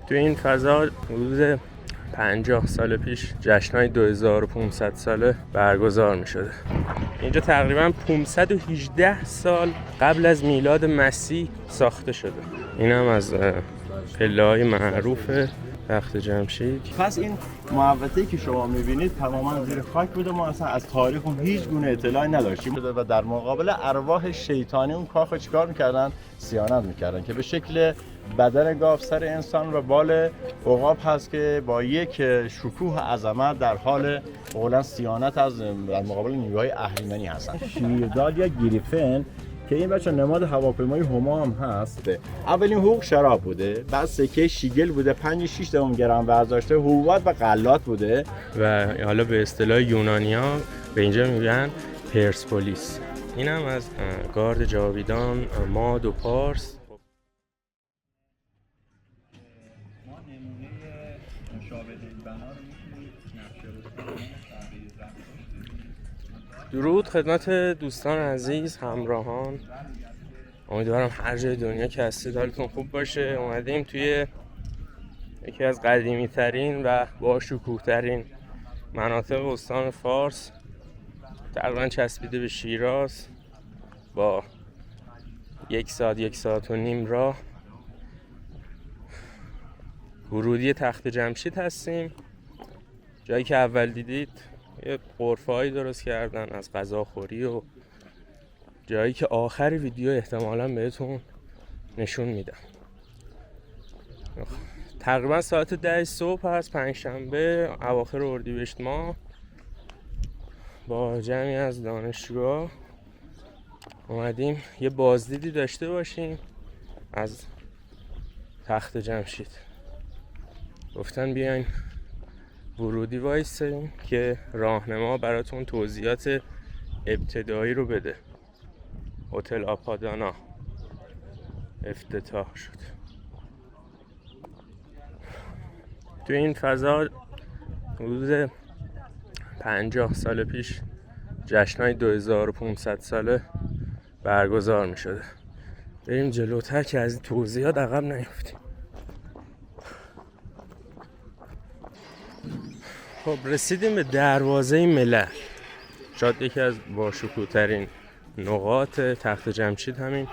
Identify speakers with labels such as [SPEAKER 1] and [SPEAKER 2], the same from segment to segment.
[SPEAKER 1] تو این فضا حدود 50 سال پیش جشن‌های 2500 ساله برگزار می‌شده. اینجا تقریباً 518 سال قبل از میلاد مسیح ساخته شده. این هم از پله‌های معروف تخت جمشید.
[SPEAKER 2] پس این محوطه‌ای که شما می‌بینید تماماً زیر خاک بوده. ما اصلا از تاریخ اون هیچ گونه اطلاعی نداشتیم و در مقابل ارواح شیطانی اون کاخ چیکار می‌کردن؟ صیانت می‌کردن که به شکل بدن گاو سر انسان و بال عقاب هست که با یک شکوه عظمت در حال قولا صیانت از در مقابل نیروهای اهریمنی هستن. شیرداد یا گریفن که این بچه نماد هواپیمای هما هم هست. اولین حقوق شراب بوده، بعد سکه شیگل بوده 5-6 گرم وزن داشته، حبوبات و غلات بوده
[SPEAKER 1] و حالا به اصطلاح یونانی‌ها به اینجا میگن پرسپولیس. این هم از گارد جاویدان ماد و پارس. درود خدمت دوستان عزیز، همراهان. امیدوارم هر جای دنیا که هستید حالتون خوب باشه. اومدیم توی یکی از قدیمی ترین و با شکوه ترین مناطق استان فارس، تقریبا چسبیده به شیراز، با 1 ساعت و نیم راه ورودی تخت جمشید هستیم. جایی که اول دیدید یه غرفه‌ای درست کردن از غذاخوری و جایی که آخر ویدیو احتمالاً بهتون نشون میدم. تقریبا ساعت 10 صبح هست، پنجشنبه اواخر اردیبهشت ماه. با جمعی از دانشجوها اومدیم یه بازدیدی داشته باشیم از تخت جمشید. گفتن بیاین ورودی وایسیم که راهنما براتون توضیحات ابتدایی رو بده. هتل آپادانا افتتاح شد. تو این فضا حدود 50 سال پیش جشن‌های 2500 ساله برگزار می شده. بریم جلوتر که از این توضیحات عقب نیفتیم. خب رسیدیم به دروازه ملل. شاید یکی از باشکوه‌ترین نقاط تخت جمشید همین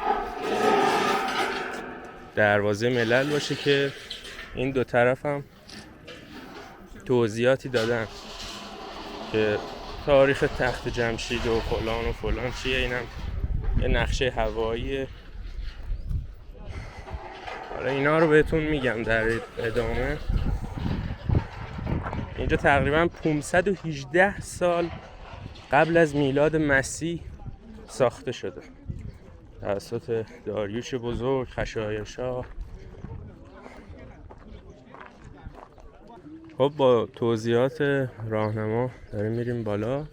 [SPEAKER 1] دروازه ملل باشه که این دو طرف هم توضیحاتی دادن که تاریخ تخت جمشید و فلان چیه. اینم یه نقشه هواییه. حالا اینا رو بهتون میگم در ادامه. اینجا تقریبا 518 سال قبل از میلاد مسیح ساخته شده توسط داریوش بزرگ خشایارشا. خب با توضیحات راهنما داریم میریم بالا.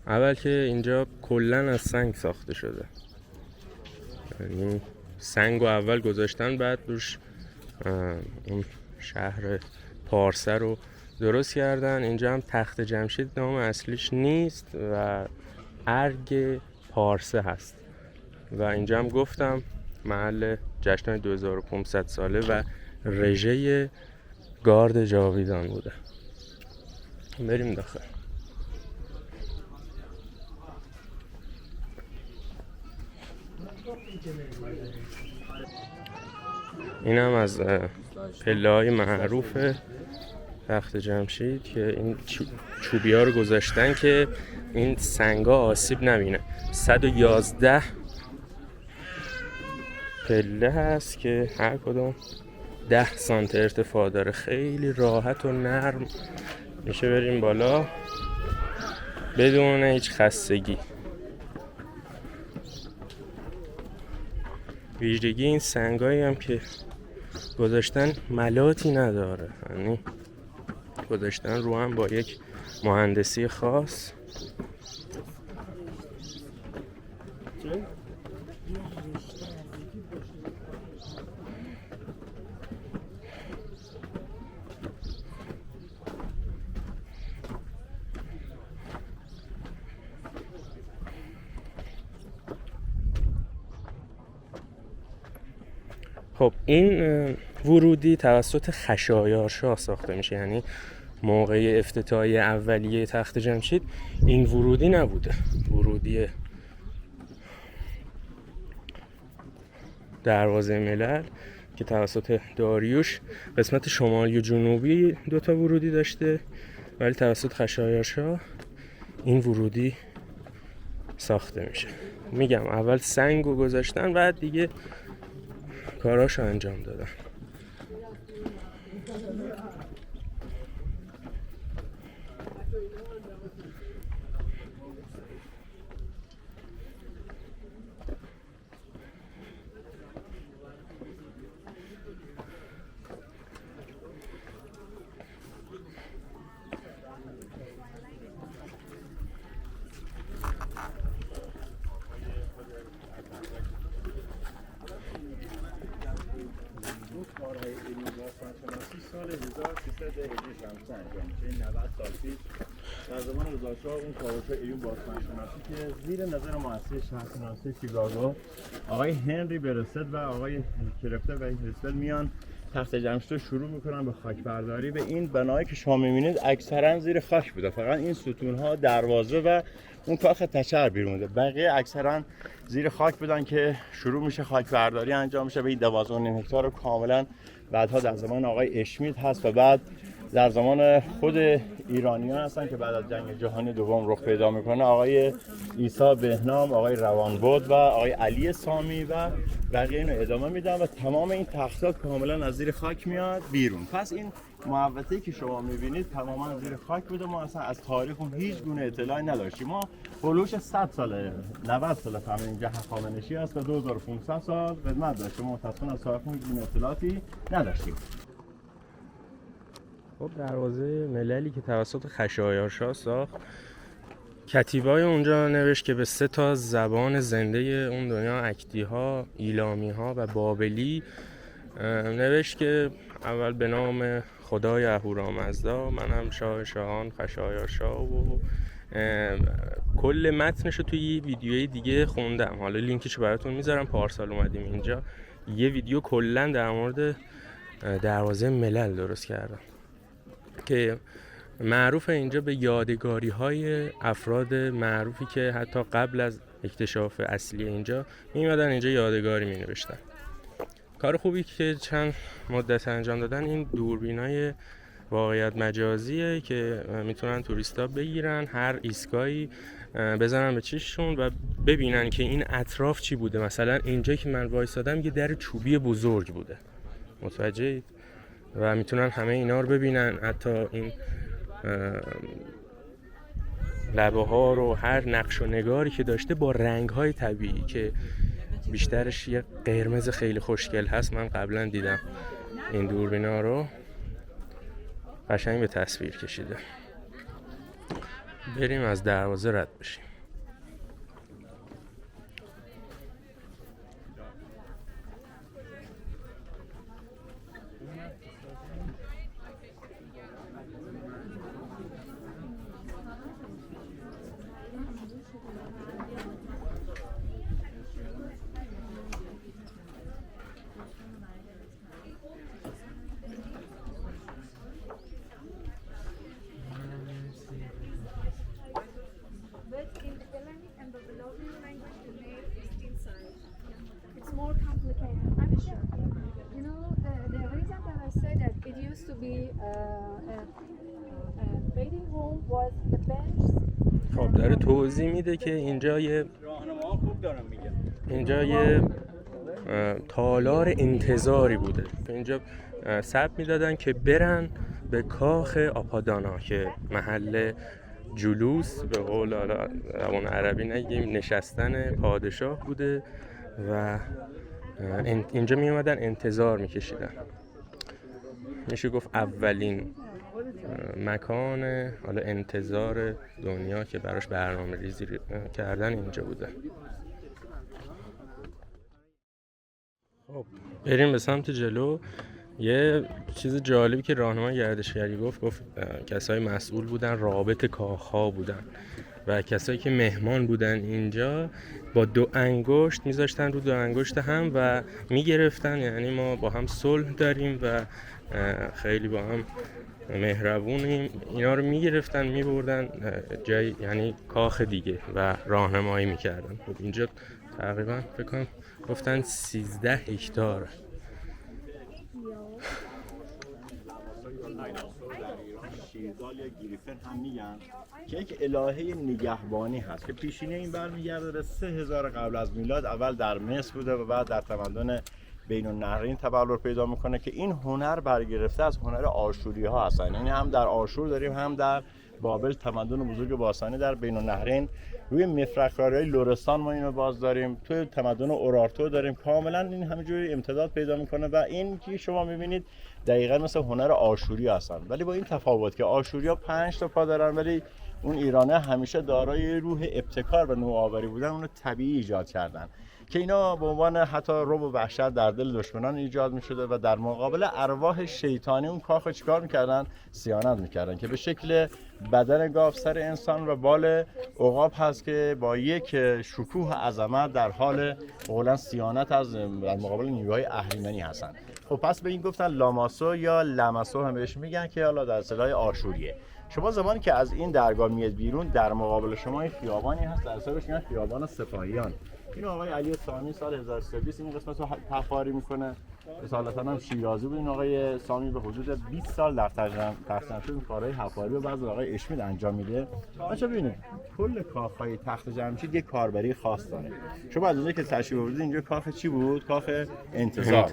[SPEAKER 1] اول که اینجا کلن از سنگ ساخته شده، یعنی سنگ رو اول گذاشتن، بعد روش اون شهر پارسه رو درست کردن. اینجا هم تخت جمشید نام اصلیش نیست و ارگ پارسه هست و اینجا هم گفتم محل جشن 2500 ساله و رژه گارد جاویدان بوده. بریم داخل. این هم از پله‌های معروف تخت جمشید که این چوبی ها رو گذاشتن که این سنگا آسیب نبینه. 111 پله هست که هر کدوم 10 سانتی ارتفاع داره. خیلی راحت و نرم میشه بریم بالا بدون هیچ خستگی. ویژگی این سنگایی هم که گذاشتن ملاتی نداره، یعنی گذاشتن رو هم با یک مهندسی خاص. خب این ورودی توسط خشایارشاه ساخته میشه، یعنی موقع افتتاحیه اولیه تخت جمشید این ورودی نبوده. ورودی دروازه ملل که توسط داریوش قسمت شمالی و جنوبی 2 تا ورودی داشته، ولی توسط خشایارشاه این ورودی ساخته میشه. میگم اول سنگو گذاشتن، بعد دیگه کاراشو انجام دادن.
[SPEAKER 2] کارهای علمی باستانشناسی سال 1300 هجری شمسی انجام میشه. 90 سال پیش در زمان رضا شاه اون کارهای علمی باستانشناسی که زیر نظر مؤسس شهرشناسی شیکاگو آقای هنری برستد و آقای کرپتر و هرستل میان تخت جمشید رو شروع میکنن به خاک برداری. به این بنایی که شما میبینید اکثرا زیر خاک بوده، فقط این ستونها، دروازه و اون کاخ تچر بیرون بوده، بقیه اکثرا زیر خاک بودن که شروع میشه خاک برداری انجام میشه. به این 12.5 هکتار رو کاملا بعدها در زمان آقای اشمیت هست و بعد در زمان خود ایرانیان هستن که بعد از جنگ جهانی دوم رخ پیدا میکنه آقای عیسی بهنام، آقای روانبود و آقای علی سامی و بقیه اینو ادامه میدن و تمام این تخت‌ها کاملا از زیر خاک میاد بیرون. پس این محوطه‌ای که شما میبینید تماما زیر خاک بوده. ما اصلا از تاریخ هیچ گونه اطلاعی نداشتیم. ما هولوش 100 ساله 90 ساله فهمیدیم اینجا هخامنشی است و 2500 سال خدمت داشته. ما متأسفانه از تاریخ هیچ گونه اطلاعاتی نداشتیم.
[SPEAKER 1] خب دروازه مللی که توسط خشایارشاه ساخت، کتیبه‌ای اونجا نوشت که به 3 تا زبان زنده اون دنیا، اکدی‌ها، ایلامی‌ها و بابلی، نوشت که اول به نام خدای اهورامزدا، منم شاه شاهان خشایارشاه، و کل متنش رو توی یه ویدیوی دیگه خوندم. حالا لینکش براتون میذارم. پارسال اومدیم اینجا یه ویدیو کلا در مورد دروازه ملل درست کردم که معروف اینجا به یادگاری های افراد معروفی که حتی قبل از اکتشاف اصلی اینجا میمدن اینجا یادگاری می نوشتن. کار خوبی که چند مدت انجام دادن این دوربینای واقعیت مجازیه که میتونن توریستا بگیرن، هر ایستگاهی بزنن به چششون و ببینن که این اطراف چی بوده. مثلا اینجا که من وایسادم یه در چوبی بزرگ بوده، متوجهید؟ و میتونن همه اینا رو ببینن، حتی این لبه ها رو، هر نقش و نگاری که داشته با رنگ های طبیعی که بیشترش یه قرمز خیلی خوشگل هست. من قبلا دیدم این دوربینا رو، قشنگ به تصویر کشیده. بریم از دروازه رد بشیم. خب داره توضیح میده که اینجا یه تالار انتظاری بوده. اینجا ثبت میدادن که برن به کاخ آپادانا که محل جلوس به قول اون عربی نگیم نشستن پادشاه بوده و اینجا می اومدن انتظار میکشیدن. میشه گفت اولین مکان حالا انتظار دنیا که براش برنامه ریزی کردن اینجا بوده. خب بریم به سمت جلو. یه چیز جالبی که راهنمای گردشگری گفت کسای مسئول بودن رابط کاخ‌ها بودن و کسایی که مهمان بودن اینجا با 2 انگشت میذاشتن رو 2 انگشت هم و میگرفتن. یعنی ما با هم صلح داریم و خیلی با هم مهربونیم. اینا رو میگرفتن میبردن جای یعنی کاخ دیگه و راهنمایی میکردن. خب اینجا تقریبا فکر کنم گفتن 13 هکتار.
[SPEAKER 2] شیردال یا گریفن هم میگن که یک الهه نگهبانی هست که پیشینه این برمیگرده به 3000 قبل از میلاد. اول در مصر بوده و بعد در تمدن بین النهرین تبلور پیدا میکنه که این هنر برگرفته از هنر آشوری ها هستن. یعنی هم در آشور داریم هم در بابل تمدن بزرگ باستانی در بین النهرین. روی مفرق‌کاری‌های لرستان ما اینو باز داریم، توی تمدن اورارتو داریم. کاملا این همینجوری امتداد پیدا میکنه و این که شما میبینید دقیقاً مثل هنر آشوری هستن، ولی با این تفاوت که آشوریا 5 تا پا دارن ولی اون ایرانه همیشه دارای روح ابتکار و نوآوری بودن، اونو طبیعی ایجاد کردن که اینا به عنوان حتی رعب و وحشت در دل دشمنان ایجاد می‌شده و در مقابل ارواح شیطانی اون کاخ چیکار می‌کردن؟ صیانت می‌کردن که به شکل بدن گاو سر انسان و بال عقاب هست که با یک شکوه عظمت در حال قولا صیانت از در مقابل نیروهای اهریمنی هستن. خب پس به این گفتن لاماسو یا لمسو هم بهش میگن که حالا در اصطلاح آشوریه. شما زمانی که از این درگاه میاد بیرون در مقابل شما این خیابانی هست، در اصل بهش میگن خیابان سپاهیان. این آقای علی سامی سال 1320 این قسمت رو تفاری میکنه. اصالتا هم شیرازی بود این آقای سامی، به حدود 20 سال در تخت این کارهای حفاری و بعضی آقای اشمید انجام میده. بچا ببینید کل کاخهای تخت جمشید یک کاربری خاص داره. شما از اونجایی که تشریف آوردید اینجا کاخ چی بود؟ کاخ انتظار.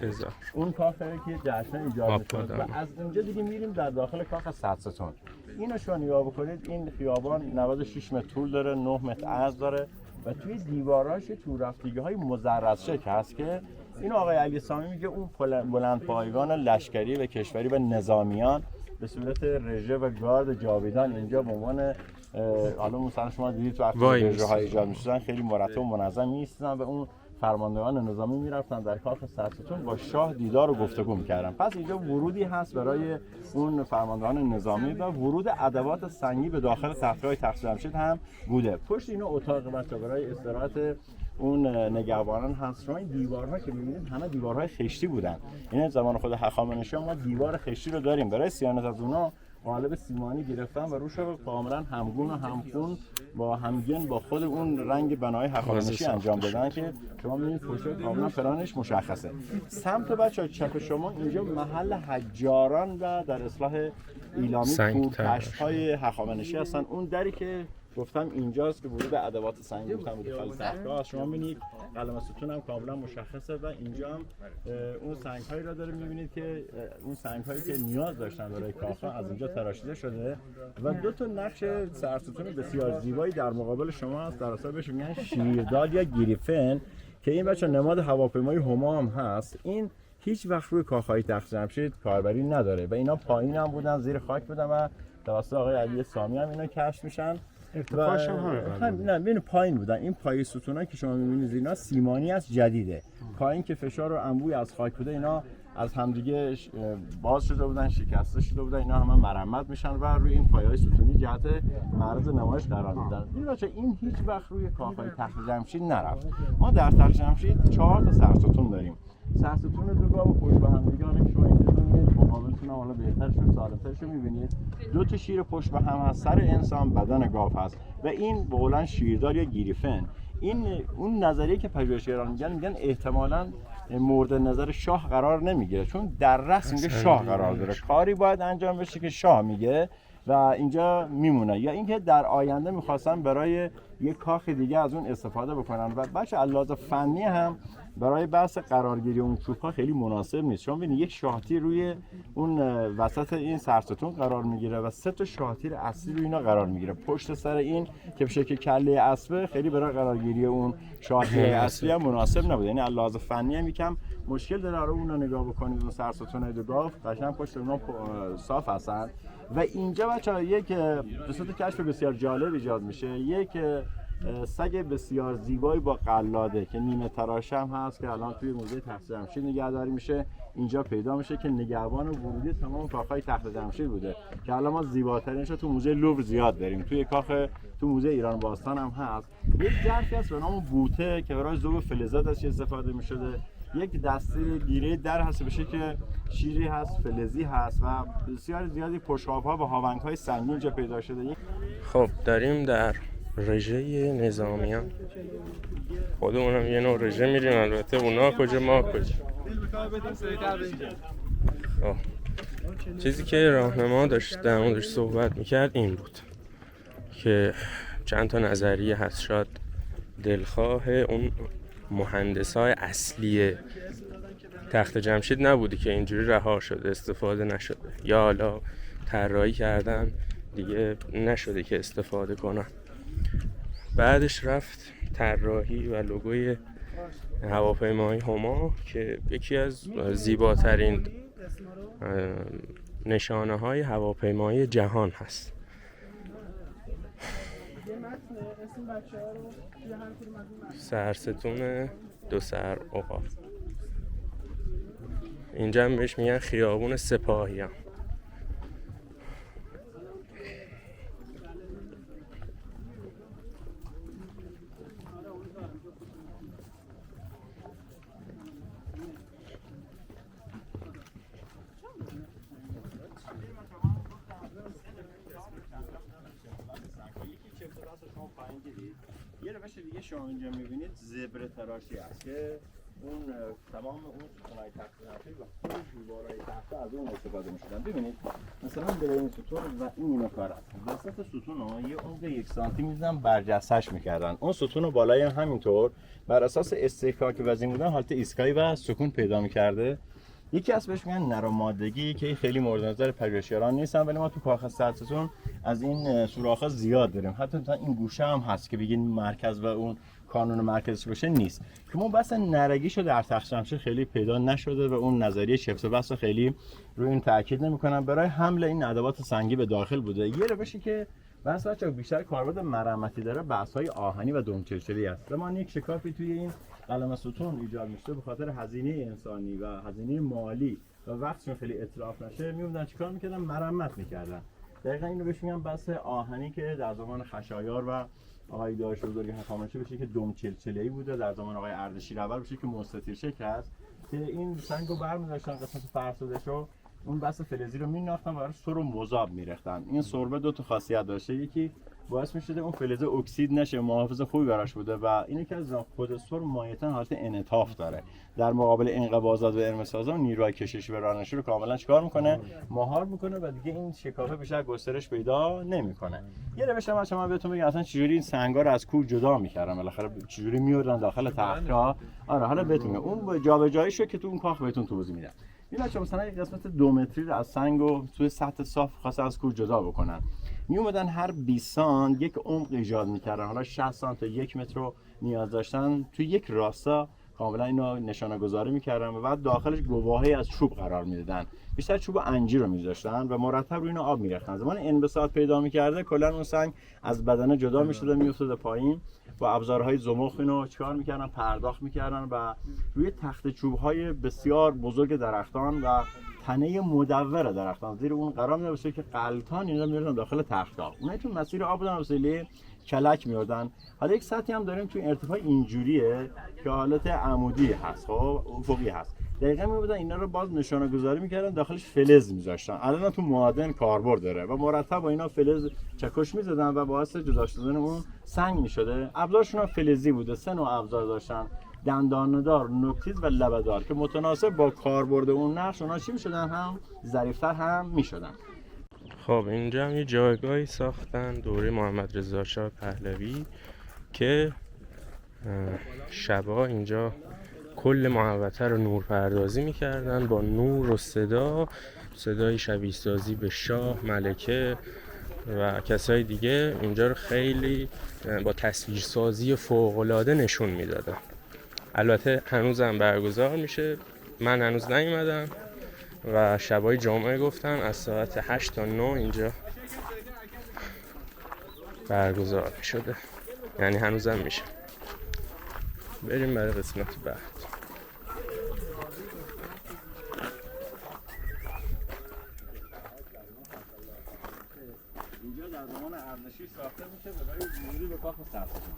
[SPEAKER 2] اون کاخی که جشن ایجاد می‌کنه و از اونجا دیگه میریم در داخل کاخ صدستون. اینو شما نگاه بکنید، این خیابان 96 متر طول داره، 9 متر عرض داره و توی دیواراش تورفتگی‌های مزرس شکل هست که این آقای علی سامی میگه اون بلند پایگان لشکری و کشوری و نظامیان به صورت رژه و گارد جاویدان اینجا به عنوان حالا مثلا شما دیدید تو وقتی رژه‌های ایجاد می‌شدن خیلی مرتب و منظم می‌ایستادن و اون فرماندهان نظامی میرفتن در کاخ صدستون با شاه دیدار و گفتگو می‌کردن. پس اینجا ورودی هست برای اون فرماندهان نظامی و ورود ادوات سنگی به داخل تخت‌های تخت جمشید هم بوده. پشت اینا اتاق بچا برای استراحت اون نگهبانان هست. شما این دیوارها که می‌بینید همه دیوارهای خشتی بودن. این زمان خود هخامنشیان ما دیوار خشتی رو داریم برای صیانت از اونها قالب سیمانی گرفتن و روش رو کاملا همگون و همخون با همگن با خود اون رنگ بنای هخامنشی انجام دادن که شما می‌بینید پشت کاملا پلانش مشخصه. سمت بچه‌ها چپ شما اینجا محل حجاران و در اصلاح ایلامی پورکشف‌های هخامنشی هستن. اون دری که گفتم اینجاست که ورود ادوات سنگی گفتم بود داخل تختگاه. شما می‌بینید قلم ستون هم کاملا مشخصه و اینجا هم اون سنگ‌هایی را داره می‌بینید که اون سنگ‌هایی که نیاز داشتن برای کاخ از اینجا تراشیده شده و دو تا نقش سرستون بسیار زیبایی در مقابل شما هست. در اصل بهش میگن شیردال یا گریفن که این بچه نماد هواپیمای هما هم هست. این هیچ وقت روی کاخ‌های تخت جمشید کاربری نداره و اینا پایین هم بودن، زیر خاک بودن و توسط آقای علی سامی هم اینا کشف میشن.
[SPEAKER 3] ارتفاعش
[SPEAKER 2] نه ببین پایین بودن. این پای ستونایی که شما می‌بینید اینا سیمانی از جدیده. پایین که فشار و انبوی از خاک بوده اینا از همدیگه باز شده بودن، شکسته شده بودن، اینا همه مرمت میشن و روی این پایه‌های ستونی جهت معرض نمایش قرار میدن. این بچه این هیچ وقت روی کاخ‌های تخت جمشید نرفت. ما در تخت جمشید 4 تا سرستون داریم. سرستون دو گاو پشت به هم دیگه که شما اینجا می‌بینید مقابلتون حالا بهترش و سالم‌ترش می‌بینید. دو تا شیر پشت به هم هست، سر انسان بدن گاو هست و این به قولن شیردار یا گریفن. این اون نظریه که پژوهشگران میگن احتمالاً مورد نظر شاه قرار نمیگیره چون در رأس اینجا شاه قرار داره. کاری باید انجام بشه که شاه میگه و اینجا میمونه، یا اینکه در آینده میخواستن برای یک کاخ دیگه از اون استفاده بکنن و بچه علاوه فنی هم برای بحث قرارگیری اون چوب‌ها خیلی مناسب نیست. شما ببینید یک شاهتیر روی اون وسط این سرستون قرار میگیره و 3 تا شاهتیر اصلی روی اینا قرار میگیره پشت سر این که به شکل کله اسبه. خیلی برای قرارگیری اون شاهتیر اصلی هم مناسب نبود، یعنی علاوه فنی هم یکم مشکل داره. رو اون رو نگاه بکنید اون سرستونای دو گاو قشنگ پشت اونها صاف هستن و اینجا بچه‌ها یک به صورت کشف بسیار جالب ایجاد میشه. یک سگ بسیار زیبایی با قلاده که نیمه تراش هم هست که الان توی موزه تخت جمشید نگهداری میشه. اینجا پیدا میشه که نگهبان ورودی تمام کاخهای تخت جمشید بوده که الان ما زیباترینش رو تو موزه لوور زیاد داریم. توی کاخ تو موزه ایران باستان هم هست. یک ظرفی هست به نام بوته که برای ذوب فلزات ازش استفاده می‌شده. یک دسته گیره در هست به شکل شیری هست، فلزی هست و بسیار زیادی پشت‌قاب‌ها و هاونگ‌های سنگی اینجا پیدا شده.
[SPEAKER 1] خب داریم در رژه نظامیان، خودمونم یه نوع رژه میریم، البته اونا کجا ما کجا. چیزی که راهنما داشت در موردش صحبت میکرد این بود که چند تا نظریه هست. شاید دلخواه اون مهندسای اصلی تخت جمشید نبودی که اینجوری رها شده، استفاده نشده، یا حالا طراحی کردن دیگه نشده که استفاده کنن. بعدش رفت طراحی و لوگوی هواپیمای هما که یکی از زیباترین نشانه های هواپیمای جهان هست. سرستون دو سر عقاب. اینجا هم بهش میگن خیابون سپاهیان.
[SPEAKER 2] یه روش دیگه شما اینجا میبینید زبر تراشی هست که اون تمام اون ستونهای تخت جمشید و خود دیوارهای تخت از اون استفاده میشدن. ببینید مثلا به این ستون و این کار هست. وسط ستون رو یه عمق 1 سانتی می‌زدن برجسته‌اش می‌کردن. اون ستون بالای همینطور بر اساس استحکاک وزین بودن حالت ایستگاهی و سکون پیدا می‌کرده. یکی از بهش میگن نرمادگی که خیلی مورد نظر پژوهشگران نیستن، ولی ما تو کاخ سدستون از این سوراخ‌ها زیاد داریم. حتی تا این گوشه هم هست که بگین مرکز و اون کانون مرکزش باشه نیست. که ما بس نرگیشو در تخت جمشید خیلی پیدا نشده و اون نظریه شفت و بس خیلی روی این تاکید نمی‌کنن. برای حمل این ادوات سنگی به داخل بوده. یه روشی که بس بچه‌ها بیشتر کاربرد مرمتی داره، بحث‌های آهنی و دمچلچلی است. ما یک شکافی توی این قلمه ستون ایجاد میشه به خاطر هزینه انسانی و هزینه مالی و وقتشون خیلی اتلاف نشه، میومدن چیکار میکردن؟ مرمت میکردن. دقیقاً اینو بهش میگن بحث آهنی که در زمان خشایار و آقای داعش بزرگ هخامنشی بشه که دمچلچلی بوده، در زمان آقای اردشیر اول بشه که مستطیل شکل هست که این سنگو برمی‌داشتن قسمت فرسودشو اون بس فلزی رو میناختن و برای سر و مذاب می‌ریختن. این سربه دو تا خاصیت داشته، یکی باعث می‌شده اون فلز اکسید نشه، محافظ خوبی براش بوده و اینه که از خود سر مایتن حالت انعطاف داره، در مقابل انقباضات و ارمسازا نیروی کششی و رانشی رو کاملا چیکار میکنه؟ مهار میکنه و دیگه این شکافه بیشتر گسترش پیدا نمیکنه. یه روش هم شما بهتون بگم اصلا چجوری این سنگا رو از کوه جدا میکردن، بالاخره چجوری میوردن داخل تخت‌ها. آره حالا بهتون میگم اون جابجاییشو که تو اون کاخ بهتون توضیح میدم. این بچه‌ها مثلا یک قسمت 2 متری رو از سنگو توی سطح صاف خاص از کوه جدا بکنن، می اومدن هر 20 سانت یک عمق ایجاد میکردن، حالا 60 سانت تا 1 متر رو نیاز داشتن، توی یک راستا کاملا اینو نشانه گذاری میکردن و بعد داخلش گواهی از چوب قرار میدادن، بیشتر چوب انجیر رو میذاشتن و مرتب روی اینو آب میریختن. زمان انبساط پیدا میکرده کلا اون سنگ از بدنه جدا میشد و میافتاد پایین و ابزارهای زمخ اینو چیکار میکردن؟ پرداخت میکردن و روی تخت چوب‌های بسیار بزرگ درختان و تنه مدور درختان زیر اون قرار می‌داشته که غلطان اینا می‌ریختن داخل تخت‌ها. اونها تو مسیر آب بودن، وسیله کلک می‌آوردن. حالا یک سطحی هم داریم تو ارتفاع اینجوریه که حالت عمودی هست، خب افقی هست. دقیقاً می‌بودن اینا رو باز نشانه گذاری می‌کردن، داخلش فلز می‌ذاشتن. الان تو معادن کاربرد داره و مرتب با اینا فلز چکش می‌زدن و باعث جدا شدن اون سنگ می‌شده. ابزارشون هم فلزی بوده، 3 نوع ابزار داشتن: دنداندار، نوک‌تیز و لبه‌دار که متناسب با کاربرد اون نقش اونا چی می‌شدن؟ هم ظریف‌تر هم می‌شدن.
[SPEAKER 1] خب اینجا هم یه جایگاهی ساختن دوره محمد رضا شاه پهلوی که شبا اینجا کل محوطه رو نورپردازی میکردن با نور و صدای شبیه سازی به شاه، ملکه و کسای دیگه. اینجا رو خیلی با تصویرسازی فوق‌العاده نشون میدادن. البته هنوزم برگزار میشه، من هنوز نیومدم و شبای جمعه گفتن از ساعت 8 تا 9 اینجا برگزار شده، یعنی هنوزم میشه. بریم برای قسمت بعد.
[SPEAKER 2] در زمان اردشیر ساخته میشه برای ورودی به کاخ سرسون.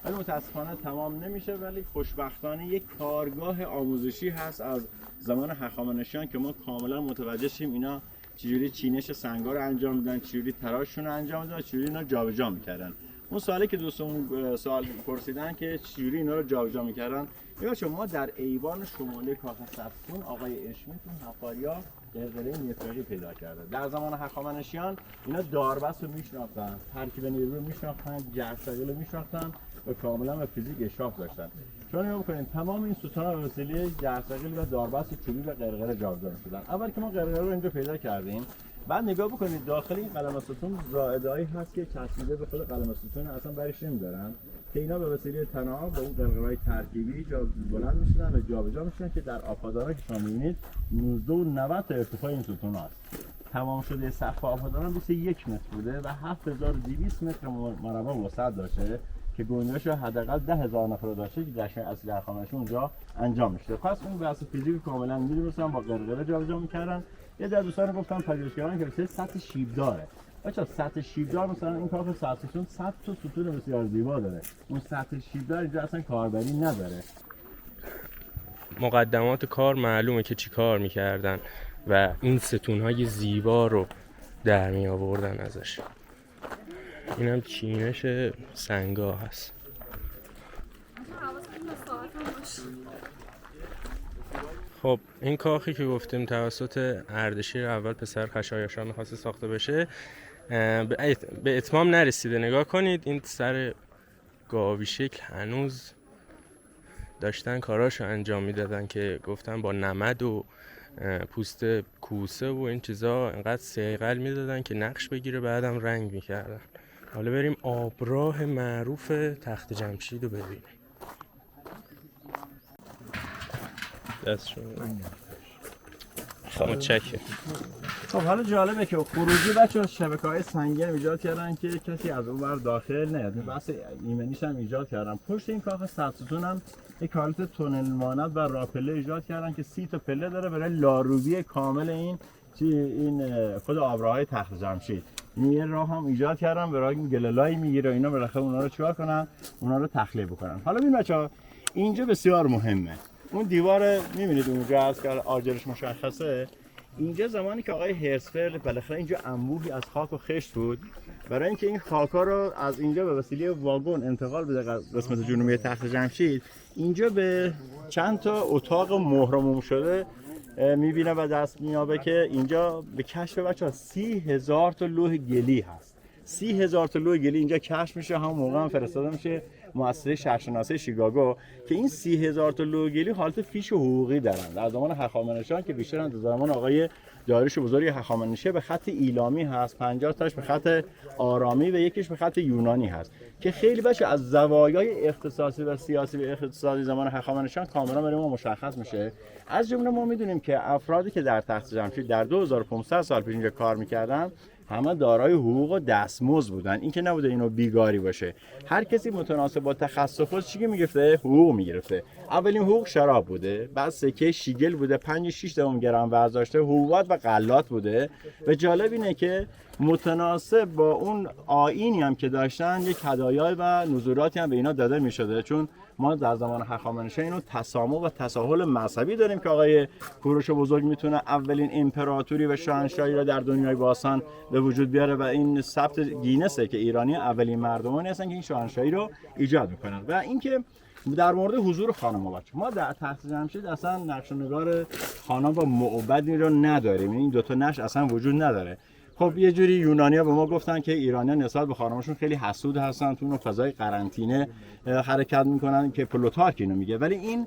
[SPEAKER 2] ولی متاسفانه تمام نمیشه، ولی خوشبختانه یک کارگاه آموزشی هست از زمان هخامنشیان که ما کاملا متوجه شیم اینا چجوری چینش سنگا رو انجام میدن، چجوری تراششون رو انجام میدن، چجوری اینا جابجا میکردن. اون سوالی که دوستمون سوال پرسیدن که چجوری اینا رو جابجا میکردن، یا شما در ایوان شمالی کاخ سرسون آقای اشمیتون حفاریا قرقره نفرقی پیدا کرده. در زمان هخامنشیان اینا داربست رو میشناختن، ترکیب نیرو رو میشناختن، جرثقیل رو میشناختن و کاملا به فیزیک اشراف داشتن. چون نگاه بکنید تمام این ستون‌ها به وسیله جرثقیل و داربست چوبی و قرقره جابجا می‌شدن. اول که ما قرقره رو اینجا پیدا کردیم، بعد نگاه بکنید داخل این قلم ستون زائده‌ای هست که چسبیده به خود قلم ستون، اصلا برش نمی‌دارن که اینا به وسیله تناب با اون قرقره‌های ترکیبی جا بلند می‌شدن و جابجا می‌شدن که در آبادان‌ها که شما می‌بینید 19 و 90 تا ارتفاع این ستون هست. تمام شده سقف آبادان 21 متر بوده و 7200 متر مربع وسعت داشته که گنجایش حداقل 10,000 نفر رو داشته که جشن اصلی هخامنشیان اونجا انجام میشه. پس اون بحث فیزیک کاملا می‌دونستن، با قرقره جابجا می‌کردن. یه در دوستان گفتن پژوهشگران که مثل سطح شیبداره. بچا سطح شیبدار مثلا این کاخ سرسون 100 تا ستون بسیار زیبا داره. اون سطح شیبدار اینجا اصلا کاربری نداره.
[SPEAKER 1] مقدمات کار معلومه که چی کار میکردن و این ستونهای زیبا رو در می آوردن ازش. این هم چینش سنگا هست. خب این کاخی که گفتیم توسط اردشیر اول پسر خشایارشا می‌خواسته ساخته بشه به اتمام نرسیده. نگاه کنید این سر گاوی شکل هنوز داشتن کاراشو انجام میدادن که گفتن با نمد و پوست کوسه و این چیزا انقدر صیقل میدادن که نقش بگیره، بعدم رنگ میکردن. حالا بریم آبراه معروف تخت جمشید رو ببینیم. دستشون متشکرم.
[SPEAKER 2] خب حالا جالبه که خروجی بچه‌ها شبکه‌های سنگین ایجاد کردن که کسی از اون ور داخل نیاد. بحث ایمنیش هم ایجاد کردن. پشت این کاخ سرستون هم یک حالت تونل مانند و راپله ایجاد کردن که 30 تا پله داره برای لاروبی کامل این خود آبراهای تخت جمشید. این یه راه هم ایجاد کردن برای این گللایی میگیره اینا بالاخره اونا رو چیکار کنن؟ اونا رو تخلیه بکنن. حالا ببین بچه‌ها اینجا بسیار مهمه. اون دیوار می‌بینید اونجا هست که آجرش مشخصه. اینجا زمانی که آقای هرسفرد بالاخره اینجا انبوهی از خاک و خشت بود، برای اینکه این خاک‌ها رو از اینجا به وسیله واگن انتقال بده قسمت جنوبی تخت جمشید، اینجا به چند تا اتاق مهرموم شده می‌بینه و دست می‌یابه که اینجا به کشف بچه‌ها 30,000 تا لوح گلی هست. 30,000 تا لوح گلی اینجا کشف میشه، همون موقع هم فرستاده میشه مؤسسه شهرشناسی شیکاگو که این 30,000 تا لوح گلی حالت فیش حقوقی دارن. در زمان هخامنشیان که بیشتر از زمان آقای داریوش بزرگ هخامنشی به خط ایلامی هست، 50 تاش به خط آرامی و یکیش به خط یونانی هست که خیلی بچه از زوایای اختصاصی و سیاسی و اقتصادی زمان هخامنشیان کاملا برای ما مشخص میشه. از جمله ما میدونیم که افرادی که در تخت جمشید در 2500 سال پیش اینجا کار میکردن همه دارای حقوق و دستمزد بودن. این که نبوده اینو بیگاری باشه. هر کسی متناسب با تخصصش چی میگرفته؟ حقوق میگرفته. اولین حقوق شراب بوده، بعد سکه شیگل بوده 5-6 گرم وزن داشته، حبوبات و غلات بوده. و جالب اینه که متناسب با اون آیینی هم که داشتن یک هدایای و نذوراتی هم به اینا داده میشده. چون ما در زمان هخامنشیان اینو تسامح و تساهل مذهبی داریم که آقای کوروش بزرگ میتونه اولین امپراتوری و شاهنشاهی را در دنیای باستان به وجود بیاره و این ثبت گینسه که ایرانی اولین مردمانی هستن که این شاهنشاهی رو ایجاد میکنن. و اینکه در مورد حضور خانم بچه ما در تخت جمشید اصلا نقش و نگار خانم و معبدی رو نداریم، این دو تا نقش اصلا وجود نداره. خب یه جوری یونانی‌ها به ما گفتن که ایرانی‌ها نسبت به خانمشون خیلی حسود هستن، تو اون فضای قرنطینه حرکت میکنن که پلوتارک اینو میگه. ولی این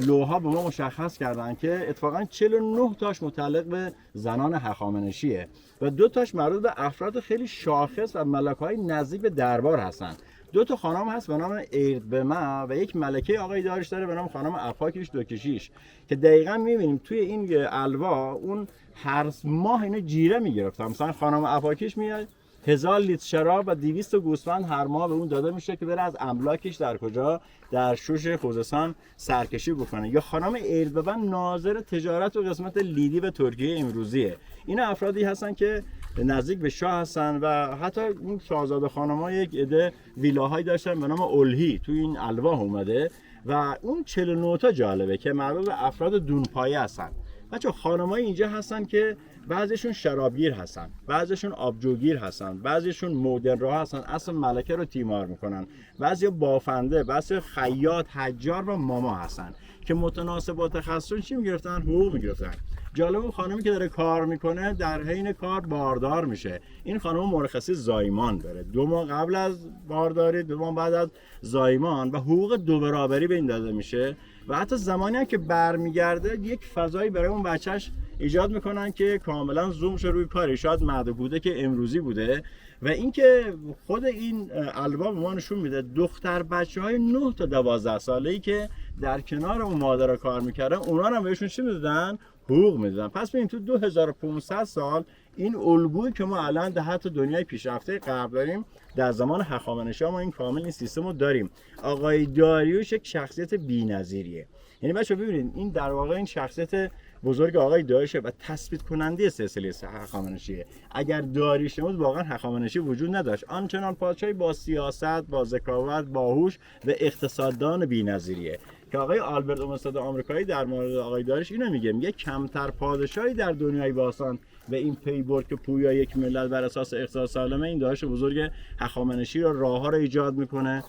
[SPEAKER 2] لوح‌ها به ما مشخص کردن که اتفاقا 49 تاش متعلق به زنان هخامنشیه و 2 تاش مربوط به افراد خیلی شاخص و ملک‌های نزدیک به دربار هستن. 2 تا خانم هست به نام ایردبما و یک ملکه آقای داریوش داره به نام خانم افاکیش دوکشیش که دقیقاً می‌بینیم توی این الوا اون هر ماه اینو جیره می‌گرفتن. مثلا خانم افاکیش میاد 1000 لیتر شراب و 200 گوسفند هر ماه به اون داده میشه که بره از املاکش در کجا در شوش خوزستان سرکشی بکنه. یا خانم ایردبما ناظر تجارت و قسمت لیدی و ترکیه امروزیه. اینا افرادی هستن که نزدیک به شاه هستن و حتی اون شاهزاده خانم‌ها یک عده ویلاهایی داشتن به نام الهی تو این الواح اومده و اون 49 تا جالبه که مربوط به افراد دونپایه هستن. بچه خانم‌های اینجا هستن که بعضیشون شرابگیر هستن، بعضیشون آبجوگیر هستن، بعضیشون مودرن راه هستن، اصلا ملکه رو تیمار میکنن، بعضی بافنده، بعضی خیاط، حجار و ماما هستن که متناسب با تخصصشون چی میگرفتن؟ حقوق میگرفتن. جالب اون خانمی که داره کار میکنه در حین کار باردار میشه. این خانم مرخصی زایمان داره، 2 ماه قبل از بارداری، 2 ماه بعد از زایمان و حقوق 2 برابری به این داده میشه و حتی زمانی هم که برمیگرده یک فضایی برای اون بچهش ایجاد میکنن که کاملا زوم شه روی کاری، شاید مهد بوده که امروزی بوده و اینکه خود این البام به ما نشون میده دختر بچه‌های 9 تا 12 ساله‌ای که در کنار اون مادر کار میکردن اونا هم بهشون چی میدادن؟ حقوق میدادن. پس ببین تو 2500 سال این الگویی که ما الان در حتی دنیای پیشرفته غرب داریم در زمان هخامنشی ما این کامل این سیستم رو داریم. آقای داریوش یک شخصیت بی‌نظیریه. یعنی بچه‌ها ببینید این در واقع این شخصیت بزرگ آقای داریوشه و تثبیت کننده سلسله هخامنشیه. اگر داریوش نبود واقعا هخامنشی وجود نداشت. آنچنان پادشاهی با سیاست، با ذکاوت، باهوش و اقتصاددان بی‌نظیریه که آقای آلبرت اومستاد آمریکایی در مورد آقای داریوش اینو میگه کمتر پادشاهی در دنیای باستان و این پی برد که پویا یک ملت بر اساس اقتصاد سالمه این داریوش بزرگ هخامنشی رو راه‌ها رو ایجاد میکنه،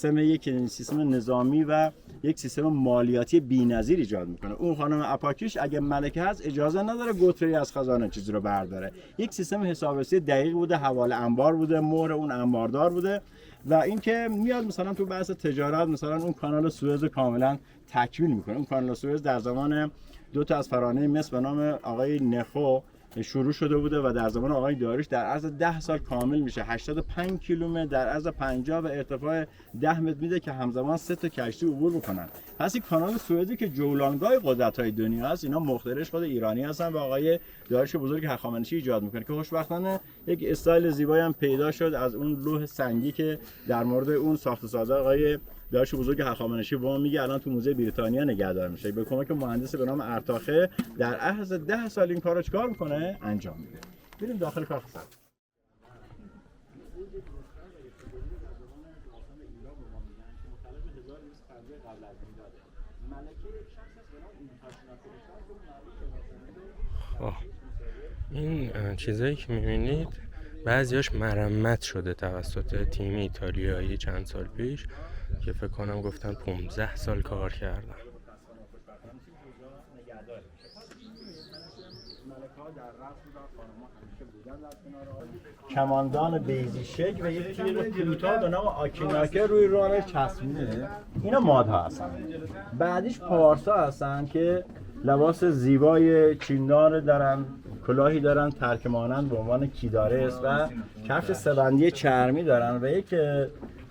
[SPEAKER 2] یک سیستم نظامی و یک سیستم مالیاتی بی‌نظیر ایجاد میکنه. اون خانم اپاکیش اگه ملکه هست اجازه نداره گوتری از خزانه چیزی رو برداره. یک سیستم حسابرسی دقیق بوده، حواله انبار بوده، مهر اون انباردار بوده و اینکه میاد مثلا تو بحث تجارت مثلا اون کانال سوئز کاملا تکمیل میکنه. اون کانال سوئز در زمان 2 تا از فرعانه مصر به نام آقای نخو شروع شده بوده و در زمان آقای داریوش در عرض 10 سال کامل میشه. 85 کیلومتر در عرض 50 و ارتفاع 10 متر میده که همزمان 3 تا کشتی عبور بکنن. پس این کانال سوئزی که جولانگاه قدرت‌های دنیا است اینا مخترعش خود ایرانی هستن و آقای داریوش بزرگ هخامنشی ایجاد میکنه که خوشبختانه یک استایل زیبایی هم پیدا شد از اون لوح سنگی که در مورد اون ساخت سازه آقای داریوش بزرگ هخامنشی با میگه الان تو موزه بریتانیا نگهدار میشه. به کمک مهندسی به نام ارتاخه در عرض 10 سال این کارو چیکار میکنه؟ انجام میده. بریم داخل کاخ سر.
[SPEAKER 1] این چیزایی که میبینید بعضیاش مرمت شده توسط تیم ایتالیایی چند سال پیش که فکر کنم گفتن 15 سال کار کردن.
[SPEAKER 2] کماندان بیزیشک و یک تیر کوتاه به نام آکیناکه روی راه چسبیده. اینا مادها هستن. بعدیش پارسا هستن که لباس زیبای چیندار دارن، کلاهی دارن ترکمانند به عنوان کیدارس و کفش سه‌بندی چرمی دارن و یک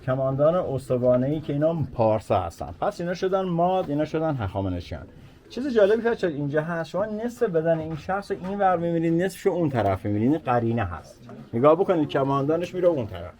[SPEAKER 2] کماندان استوانه‌ای که اینا پارسا هستن. پس اینا شدن ماد، اینا شدن هخامنشیان. چیز جالبی که اینجا هست شما نصف بدن این شخص این ور می‌بینید، نصفشو اون طرف می‌بینید، قرینه هست. نگاه بکنید کماندانش میره اون طرف.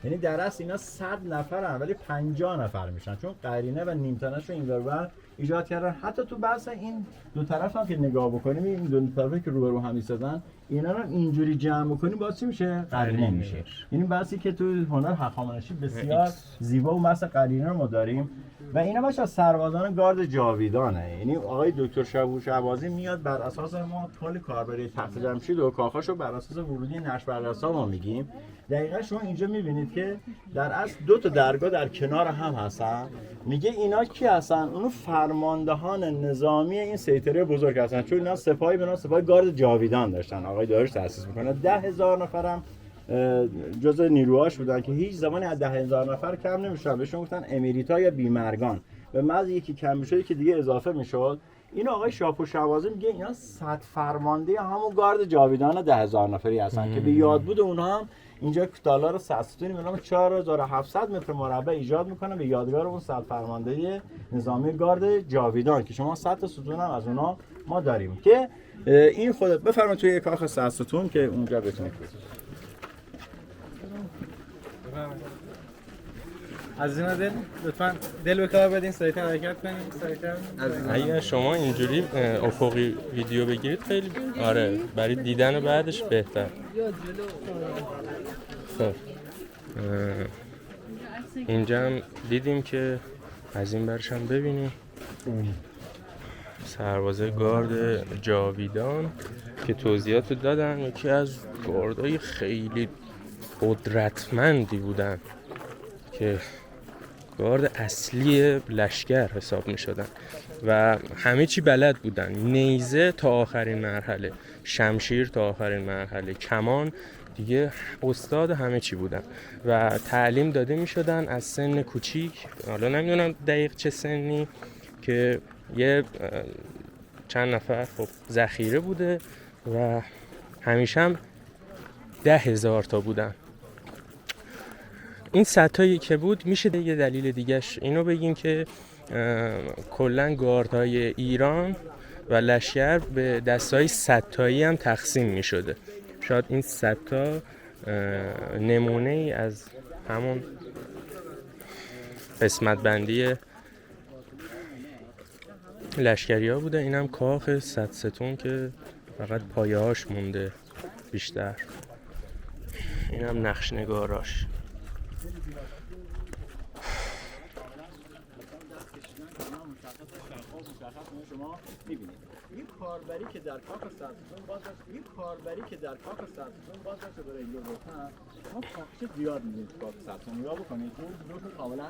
[SPEAKER 2] یعنی در اصل اینا 100 نفرن ولی 50 نفر میشن چون قرینه و نیمتنه‌شو این ور ایجاد کردن. حتی تو بحث این دو طرف هم که نگاه بکنیم این دو طرفی که روبرو هم ایستادن اینا رو اینجوری جمع بکنیم باز چی میشه؟ قرینه میشه. یعنی بحثی که تو هنر هخامنشی بسیار زیبا و مثل قرینه رو ما داریم و اینا باشه سربازان گارد جاویدانه. یعنی آقای دکتر شهبازی میاد بر اساس ما کل کاربری تخت جمشید و کاخاشو بر اساس ورودی نشر بررسا ما میگیم. دقیقاً شما اینجا میبینید که در اصل 2 تا درگاه در کنار هم هستن. میگه اینا کی هستن؟ اونو فرماندهان نظامی این سیطره بزرگ هستن چون اینا سپاهی به نام سپاه گارد جاویدان داشتن. آقای داریوش تأسیس میکنه. 10,000 نفرم جزء نیروهاش بودن که هیچ زمانی از 10,000 نفر کم نمیشن. بهشون گفتن امیریتا یا بیمرگان. به محض یکی کم میشه که دیگه اضافه میشد. این آقای شاپور شهبازی میگه اینا 100 فرمانده همون گارد جاویدان 10,000 نفری هستن که به یادبود اونها هم اینجا تالار 100 ستونی به نام 4700 متر مربع ایجاد میکنه به یادگار اون 100 فرمانده نظامی گارد جاویدان که شما 100 ستون هم از اونها ما داریم که این خودت بفرمایید توی کاخ 100 ستون که اونجا بتونید
[SPEAKER 3] عزیزان دل لطفاً دل به کار بدین، سریعتر حرکت کنین، سریعتر.
[SPEAKER 1] اگه شما اینجوری افقی ویدیو بگیرید خیلی آره برای دیدن بعدش بهتر. خب اینجا هم دیدیم که از این برش هم ببینیم سربازه گارد جاویدان که توضیحات دادن، یکی از گاردهای خیلی قدرتمندی بودن که گارد اصلی لشکر حساب می شدن و همه چی بلد بودن، نیزه تا آخرین مرحله، شمشیر تا آخرین مرحله، کمان، دیگه استاد همه چی بودن و تعلیم داده می شدن از سن کوچیک، حالا نمیدونم دقیق چه سنی، که یه چند نفر خب ذخیره بوده و همیشه هم 10,000 تا بودن. این ستایی که بود میشه یه دلیل دیگهش اینو بگیم که کلن گاردهای ایران و لشکر به دستای ستایی هم تقسیم میشده. شاید این ستا نمونه ای از همون قسمت بندی لشکری ها بوده. این هم کاخ 100 ستون که فقط پایه هاش مونده بیشتر. این هم نقش نگاراش.
[SPEAKER 2] شما می‌بینید این کاربری که در کاخ سرسون باز داشت، این کاربری که در کاخ سرسون باز داشت برای اینجا گفتن ما تاقچه زیاد می‌بینید تو کاخ سرسون. نگاه بکنید دو تا کاملا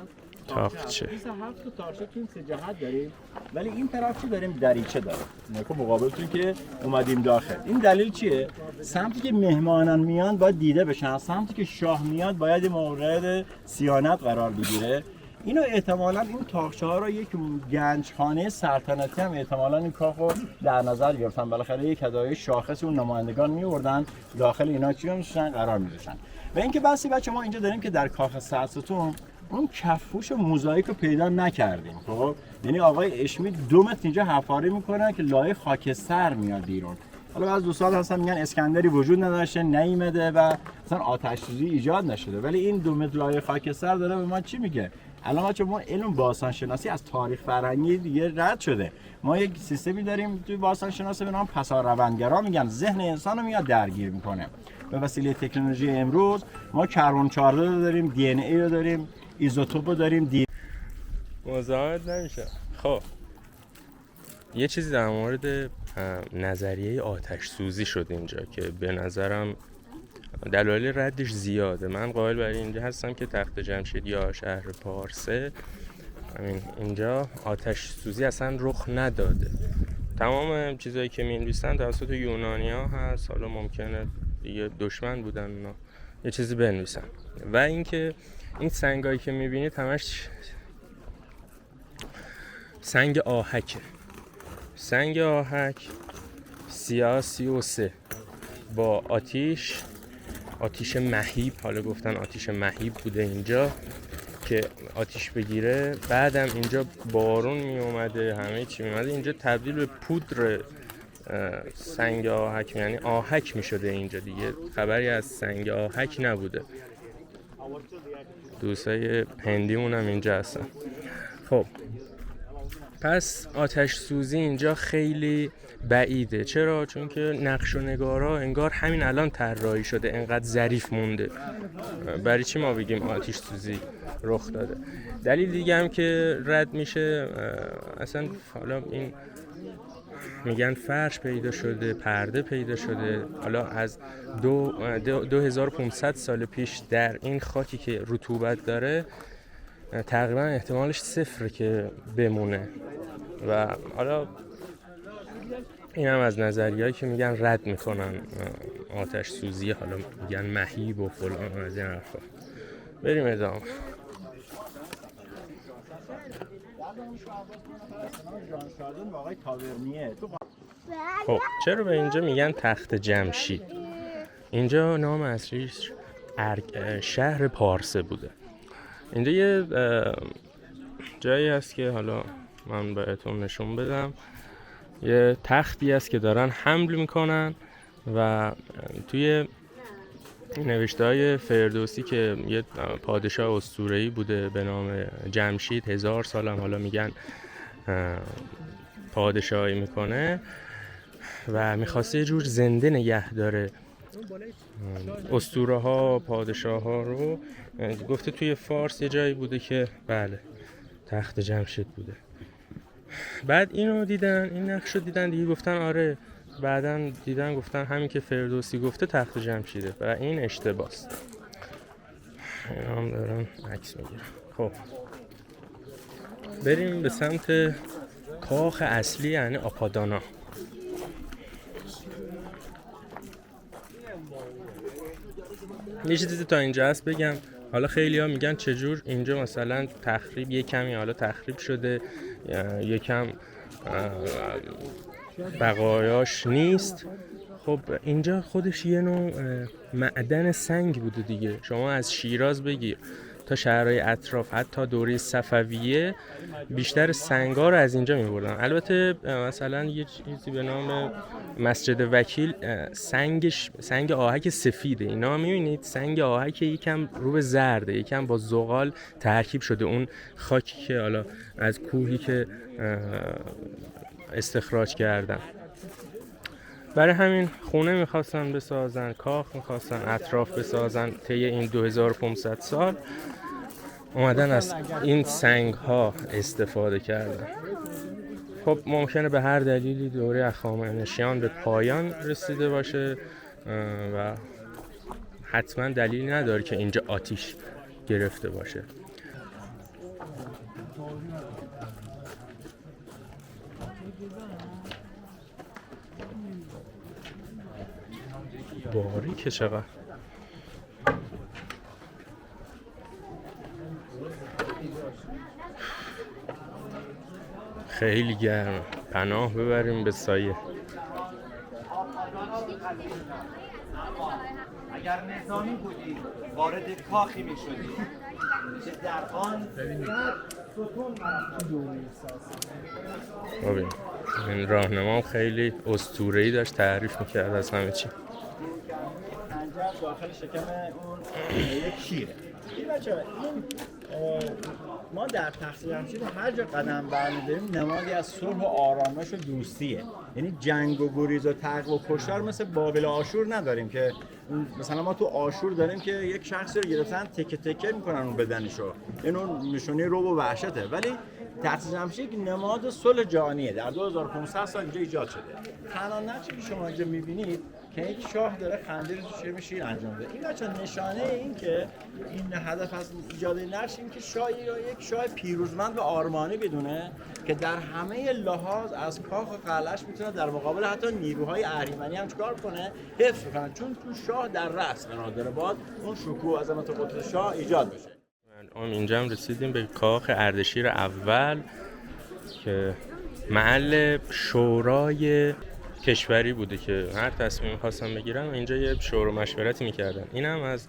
[SPEAKER 1] تاقچه
[SPEAKER 2] 27 تا تاقچه تو این سه جهت داریم، ولی این طرف چی داریم؟ دریچه داریم. نگاه مقابلتون که اومدیم داخل. این دلیل چیه؟ سمتی که مهمانان میان باید دیده بشن، سمتی که شاه میاد باید مورد صیانت قرار بگیره. اینو احتمالاً این تاقچه ها رو یک گنجخانه سلطنتی هم احتمالاً این کاخو در نظر گرفتن. بالاخره یک هدایای شاخص اون نمایندگان میوردن داخل اینا چی میشن قرار میذاشتن. و اینکه بسی بچه ما اینجا داریم که در کاخ سرستون اون کفوش موزاییک رو پیدا نکردیم. خب یعنی آقای اشمی 2 متر اینجا حفاری میکنن که لایه خاکستر میاد بیرون. حالا بعض دوستان هستن میگن اسکندری وجود نداشته، نیامده و مثلا آتش سوزی ایجاد نشده، ولی این 2 متر لایه خاکستر داره به ما چی میگه؟ الان بچه ما علم باستان شناسی از تاریخ فرهنگی دیگه رد شده. ما یک سیستمی داریم توی باستان شناسی به نام پساروندگرا، میگن ذهن انسان رو میاد درگیر میکنه. به وسیله تکنولوژی امروز ما کربن 14 رو داریم، دی ان ای رو داریم، ایزوتوپ رو داریم.
[SPEAKER 1] مزاحمت نمیشه. خب یه چیزی در مورد نظریه آتش سوزی شد اینجا که به نظرم دلایل ردش زیاده. من قائل بر اینجا هستم که تخت جمشید یا شهر پارسه اینجا آتش سوزی اصلا رخ نداده. تمام چیزایی که می‌نویسن توسط یونانی‌ها هست، حالا ممکنه دیگه دشمن بودن اونا یه چیزی بنویسن. و اینکه این سنگایی که می‌بینید همش سنگ آهکه. سنگ آهک سیاه 33 با آتیش مهیب، حالا گفتن آتیش مهیب بوده اینجا که آتیش بگیره. بعدم اینجا بارون می اومده، همه چی می اومده اینجا تبدیل به پودر سنگ آهک، یعنی آهک می شده اینجا دیگه. خبری از سنگ آهک نبوده. دوستای هندیمون هم اینجا هستن. خب پس آتش سوزی اینجا خیلی بعیده. چرا؟ چون که نقش و نگارا انگار همین الان طراحی شده، انقدر ظریف مونده. برای چی ما بگیم آتش سوزی رخ داده؟ دلیل دیگه هم که رد میشه اصلا، حالا این میگن فرش پیدا شده، پرده پیدا شده. حالا از 2500 سال پیش در این خاکی که رطوبت داره تقریبا احتمالش 0 که بمونه. و حالا این هم از نظریه‌ای که میگن رد میکنن آتش سوزی، حالا میگن مهیب و فلان از این حرفا. بریم ادامه. خب چرا به اینجا میگن تخت جمشید؟ اینجا نام اصلیش شهر پارسه بوده. اینجا یه جایی هست که حالا من بهتون نشون بدم. یه تختی هست که دارن حمل میکنن و توی نوشته‌های فردوسی که یه پادشاه اسطوره‌ای بوده به نام جمشید، 1000 سال هم حالا میگن پادشاهی میکنه و میخواسته یه جور زنده نگه داره اسطوره ها، پادشاه ها رو. گفته توی فارس یه جایی بوده که بله تخت جمشید بوده. بعد اینو دیدن، این نقش رو دیدن دیگه، گفتن آره. بعدن دیدن گفتن همین که فردوسی گفته تخت جمشیده و این اشتباهست. اینا هم دارن عکس میگیرن. خب بریم به سمت کاخ اصلی، یعنی آپادانا. یه چیزی تا اینجا هست بگم. حالا خیلی ها میگن چجور اینجا مثلا تخریب، یه کمی حالا تخریب شده، یه کم بقایاش نیست. خب اینجا خودش یه نوع معدن سنگ بوده دیگه. شما از شیراز بگیر تا شهرهای اطراف، حتی دوره صفویه، بیشتر سنگا رو از اینجا می‌بردن. البته مثلا یه چیزی به نام مسجد وکیل سنگ آهک سفیده. اینا می‌بینید سنگ آهک یکم رو به زرده، یکم با زغال ترکیب شده. اون خاکی که حالا از کوهی که استخراج کردن. برای همین خونه میخواستن بسازن، کاخ میخواستن اطراف بسازن. طی این 2500 سال اومدن از این سنگ ها استفاده کردن. خب ممکنه به هر دلیلی دوره هخامنشیان به پایان رسیده باشه و حتما دلیلی نداره که اینجا آتیش گرفته باشه. باریکه چقدر. خیلی گرم. پناه ببریم به سایه.
[SPEAKER 4] اگر نظامی بودی وارد کاخی می شدی که در آن
[SPEAKER 1] ببین این راهنما خیلی اسطوره‌ای داشت تعریف میکرد از همه چی.
[SPEAKER 2] پنجره داخل شکم اون یک شیره. این بچه‌ها ما در تخت جمشید هر جا قدم برمی‌داریم نمادی از صلح و آرامش و دوستیه. یعنی جنگ و گریز و تقو و کشتار مثل بابل آشور نداریم که مثلا ما تو آشور داریم که یک شخصی رو گرفتن تکه تکه میکنن اون بدنشو. اینو نشونه رعب و وحشته. ولی تخت جمشید نماد صلح جهانیه. در 2500 سال اینجا ایجاد شده. تنها نقشی که شما اینجا می‌بینید که یک شاه داره خنده رو تو چشم شیر انجام میده. این بچه‌ها نشانه این که این هدف از ایجاد نقش این که شاهی رو یک شاه پیروزمند و آرمانی بدونه که در همه لحاظ از کاخ و قلعه‌اش میتونه در مقابل حتی نیروهای اهریمنی هم چیکار کنه؟ حفظ کنه. چون تو شاه در رأس قرار داره، باید اون شکوه و عظمت قدرت شاه ایجاد بشه.
[SPEAKER 1] اینجا هم رسیدیم به کاخ اردشیر اول که محل شورای کشوری بوده که هر تصمیم خواستن بگیرن اینجا یه شور و مشورتی میکردن. این هم از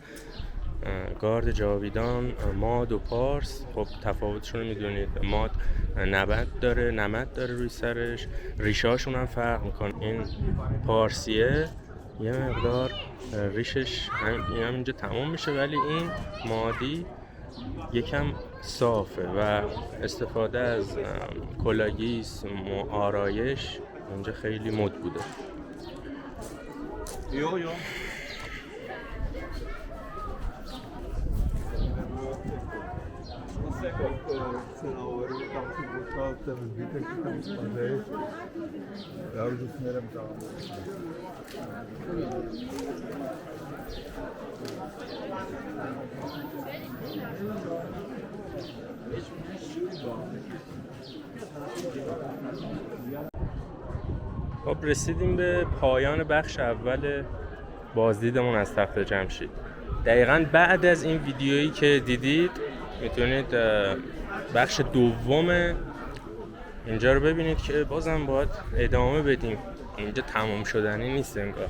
[SPEAKER 1] گارد جاویدان، ماد و پارس. خب تفاوتشون رو میدونید. ماد نمد داره روی سرش، ریشاشون هم فرق میکنه. این پارسیه یه مقدار ریشش هم اینجا تموم میشه، ولی این مادی یکم صافه و استفاده از کلاگیس و آرایش اینجا خیلی مد بوده.
[SPEAKER 4] یو
[SPEAKER 1] خب رسیدیم به پایان بخش اول بازدیدمون از تخت جمشید. دقیقاً بعد از این ویدیویی که دیدید میتونید بخش دوم اینجا رو ببینید که بازم باید ادامه بدیم. اینجا تمام شدنی نیست انگار.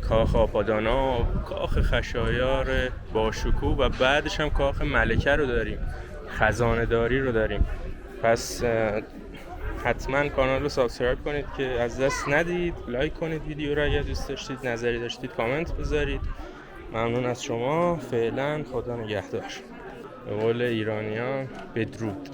[SPEAKER 1] کاخ آپادانا، کاخ خشایار با شکوه و بعدش هم کاخ ملکه رو داریم، خزانه داری رو داریم. پس حتما کانال رو سابسکرایب کنید که از دست ندید. لایک کنید ویدیو رو اگر دوست داشتید، نظری داشتید کامنت بذارید. ممنون از شما. فعلا خدا نگهدار. به قول ایرانیان بدرود.